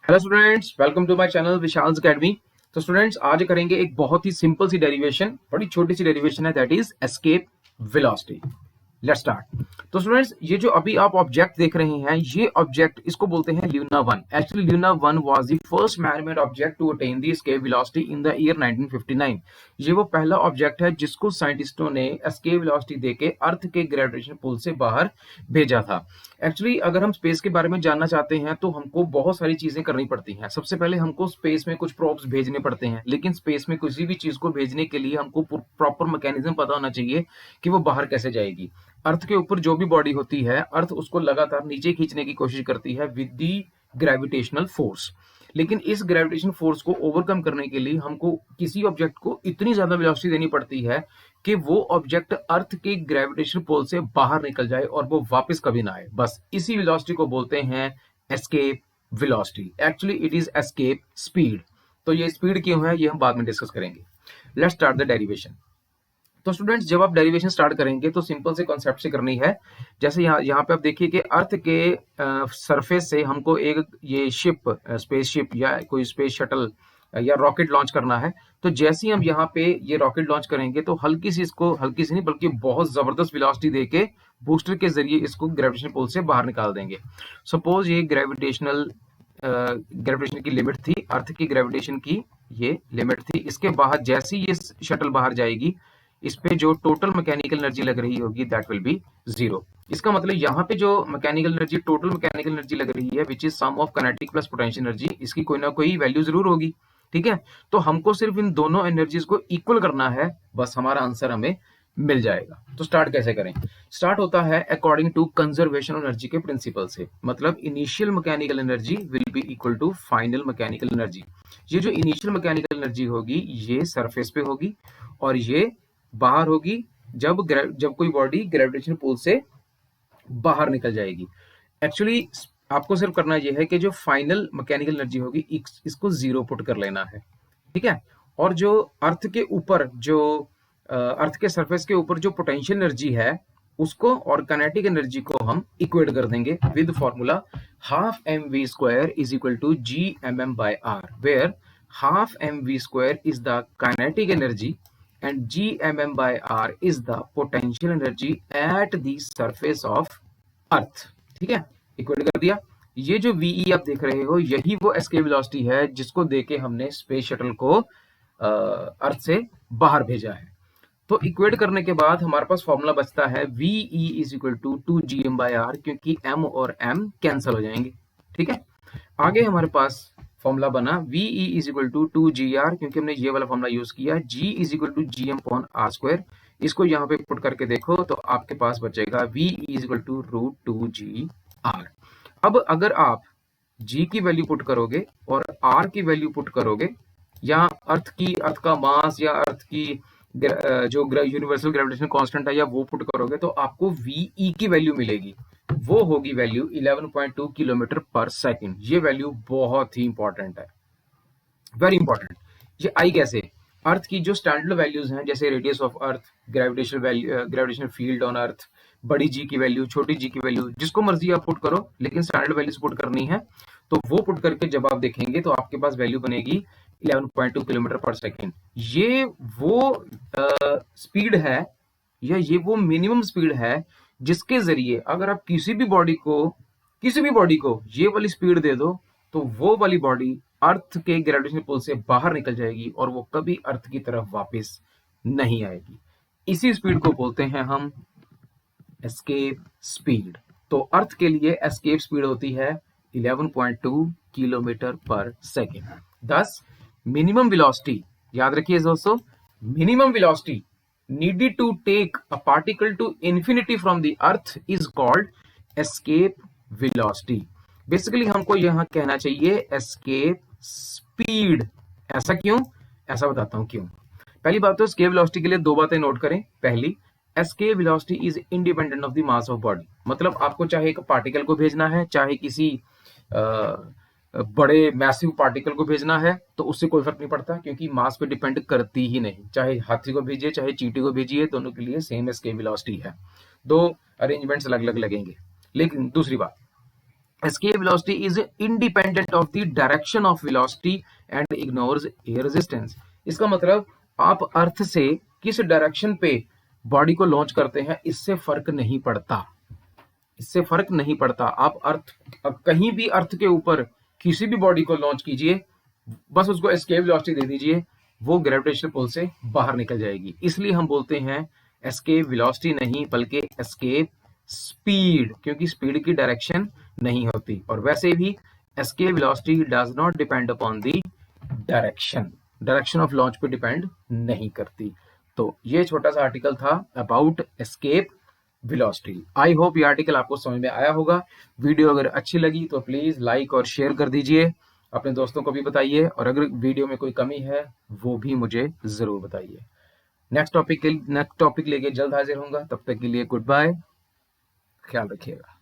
Hello students, welcome to my channel Vishal's academy. तो students, आज करेंगे एक बहुत ही सिंपल सी डेरिवेशन, बड़ी छोटी सी डेरिवेशन है, that is escape velocity. Let's start. तो स्टूडेंट्स, ये जो अभी आप ऑब्जेक्ट देख रहे हैं, ये ऑब्जेक्ट इसको बोलते हैं Luna 1। Actually Luna 1 was the first man made object to attain the escape velocity in the year 1959। ये वो पहला ऑब्जेक्ट है जिसको साइंटिस्टों ने एस्केप वेलोसिटी देके अर्थ के ग्रेविटेशन पुल से बाहर भेजा था। एक्चुअली अगर हम स्पेस के बारे में जानना चाहते हैं तो हमको बहुत सारी चीजें करनी पड़ती हैं। सबसे पहले हमको स्पेस में कुछ प्रोब्स भेजने पड़ते हैं, लेकिन स्पेस में किसी भी चीज को भेजने के लिए हमको प्रॉपर मैकेनिज्म पता होना चाहिए कि वो बाहर कैसे जाएगी। अर्थ के ऊपर जो भी बॉडी होती है, अर्थ उसको लगातार नीचे खींचने की कोशिश करती है विद दी ग्रेविटेशनल फोर्स। लेकिन इस ग्रेविटेशन फोर्स को ओवरकम करने के लिए हमको किसी ऑब्जेक्ट को इतनी ज्यादा वेलोसिटी देनी पड़ती है कि वो ऑब्जेक्ट अर्थ के ग्रेविटेशन पुल से बाहर निकल जाए और वो वापस कभी ना आए। बस इसी वेलोसिटी को बोलते हैं escape velocity. Actually it is escape speed. तो ये स्पीड क्यों है, ये हम बाद में डिस्कस करेंगे। Let's start the derivation. तो स्टूडेंट्स, जब आप डेरिवेशन स्टार्ट करेंगे तो सिंपल से कॉन्सेप्ट से करनी है। जैसे यहाँ पे आप देखिए कि अर्थ के सरफेस से हमको एक ये शिप, स्पेस शिप या कोई स्पेस शटल या रॉकेट लॉन्च करना है। तो जैसे ही हम यहाँ पे ये रॉकेट लॉन्च करेंगे तो हल्की सी इसको, हल्की सी नहीं बल्कि बहुत जबरदस्त वेलोसिटी देके बूस्टर के जरिए इसको ग्रेविटेशन पुल से बाहर निकाल देंगे। सपोज ये ग्रेविटेशन की लिमिट थी, अर्थ की ग्रेविटेशन की ये लिमिट थी। इसके बाहर जैसे ही ये शटल बाहर जाएगी, इस पे जो टोटल मैकेनिकल एनर्जी लग रही होगी दैट विल बी जीरो। इसका मतलब यहाँ पे जो mechanical energy, total mechanical energy लग रही है which is sum of kinetic plus potential energy, इसकी कोई ना कोई वैल्यू जरूर होगी। ठीक है, तो हमको सिर्फ इन दोनों एनर्जीज को इक्वल करना है, बस हमारा आंसर हमें मिल जाएगा। तो स्टार्ट कैसे करें? स्टार्ट होता है according to conservation of energy के प्रिंसिपल से। मतलब initial mechanical energy will be equal to final mechanical energy. ये जो इनिशियल मैकेनिकल एनर्जी होगी ये सरफेस पे होगी और ये बाहर होगी जब कोई बॉडी ग्रेविटेशन पुल से बाहर निकल जाएगी। एक्चुअली आपको सिर्फ करना यह है कि जो फाइनल मैकेनिकल एनर्जी होगी इसको जीरो पुट कर लेना है। ठीक है, और जो अर्थ के ऊपर जो अर्थ के सरफेस के ऊपर जो पोटेंशियल एनर्जी है उसको और काइनेटिक एनर्जी को हम इक्वेट कर देंगे with formula half M V square is equal to G M M by R, where half M V square is the kinetic energy and gmm by r is the potential energy at the surface of earth। ठीक है, equate कर दिया। ये जो VE आप देख रहे हो यही वो एस्केप वेलोसिटी है जिसको देके हमने स्पेस शटल को अर्थ से बाहर भेजा है। तो इक्वेट करने के बाद हमारे पास फॉर्मूला बचता है V E is equal to 2gm by R, क्योंकि m और m कैंसिल हो जाएंगे। ठीक है, आगे हमारे पास फॉर्मूला बना V E is equal to 2gr, क्योंकि हमने ये वाला फॉर्मूला यूज किया। g is equal to gm upon R square. इसको यहाँ पे पुट करके देखो तो आपके पास बचेगा VE is equal to √2gr। अब अगर आप g की वैल्यू पुट करोगे और r की वैल्यू पुट करोगे, या अर्थ का मास या अर्थ की जो यूनिवर्सल ग्रेविटेशन कांस्टेंट है या वो पुट करोगे तो आपको वीई की वैल्यू मिलेगी। वो होगी वैल्यू 11.2 किलोमीटर पर सेकंड। ये वैल्यू बहुत ही इंपॉर्टेंट है, वेरी इंपॉर्टेंट। ये आई कैसे? अर्थ की जो स्टैंडर्ड वैल्यूज हैं जैसे radius of earth, gravitation field on earth, बड़ी जी की वैल्यू, छोटी जी की वैल्यू, जिसको मर्जी आप पुट करो, लेकिन स्टैंडर्ड वैल्यूज पुट करनी है। तो वो पुट करके जब आप देखेंगे तो आपके पास वैल्यू बनेगी 11.2 किलोमीटर पर सेकेंड। ये वो स्पीड है या ये वो मिनिमम स्पीड है जिसके जरिए अगर आप किसी भी बॉडी को ये वाली स्पीड दे दो तो वो वाली बॉडी अर्थ के ग्रेविटेशन पुल से बाहर निकल जाएगी और वो कभी अर्थ की तरफ वापस नहीं आएगी। इसी स्पीड को बोलते हैं हम एस्केप स्पीड। तो अर्थ के लिए एस्केप स्पीड होती है 11.2 किलोमीटर पर सेकेंड। दस मिनिमम वेलोसिटी, याद रखिए दोस्तों, minimum velocity needed to take a particle to infinity from the earth is called escape velocity। Basically हमको यहां कहना चाहिए escape speed। ऐसा क्यों? ऐसा बताता हूं क्यों। पहली बात तो escape velocity के लिए दो बातें नोट करें। पहली, escape velocity is independent of the mass of body। मतलब आपको चाहे एक पार्टिकल को भेजना है, चाहे किसी बड़े मैसिव पार्टिकल को भेजना है, तो उससे कोई फर्क नहीं पड़ता क्योंकि मास पे डिपेंड करती ही नहीं। चाहे हाथी को भेजिए चाहे चींटी को भेजिए, दोनों के लिए सेम एस्केप वेलोसिटी है। दो अरेंजमेंट्स अलग अलग लगेंगे। लेकिन दूसरी बात, escape velocity is independent of the direction of velocity and ignores air resistance। इसका मतलब आप अर्थ से किस डायरेक्शन पे बॉडी को लॉन्च करते हैं इससे फर्क नहीं पड़ता, इससे फर्क नहीं पड़ता। आप अर्थ, अब कहीं भी अर्थ के ऊपर किसी भी बॉडी को लॉन्च कीजिए, बस उसको एस्केप वेलोसिटी दे दीजिए, वो ग्रेविटेशनल पुल से बाहर निकल जाएगी। इसलिए हम बोलते हैं एस्केप वेलोसिटी नहीं बल्कि एस्केप स्पीड, क्योंकि स्पीड की डायरेक्शन नहीं होती। और वैसे भी escape velocity does not depend upon the direction, direction of launch पे डिपेंड नहीं करती। तो ये छोटा सा आर्टिकल था about escape velocity. I hope ये आर्टिकल आपको समझ में आया होगा। वीडियो अगर अच्छी लगी तो प्लीज लाइक और शेयर कर दीजिए, अपने दोस्तों को भी बताइए, और अगर वीडियो में कोई कमी है वो भी मुझे जरूर बताइए। नेक्स्ट टॉपिक लेके जल्द हाजिर होऊंगा, तब तक के लिए गुड बाय, ख्याल रखिएगा।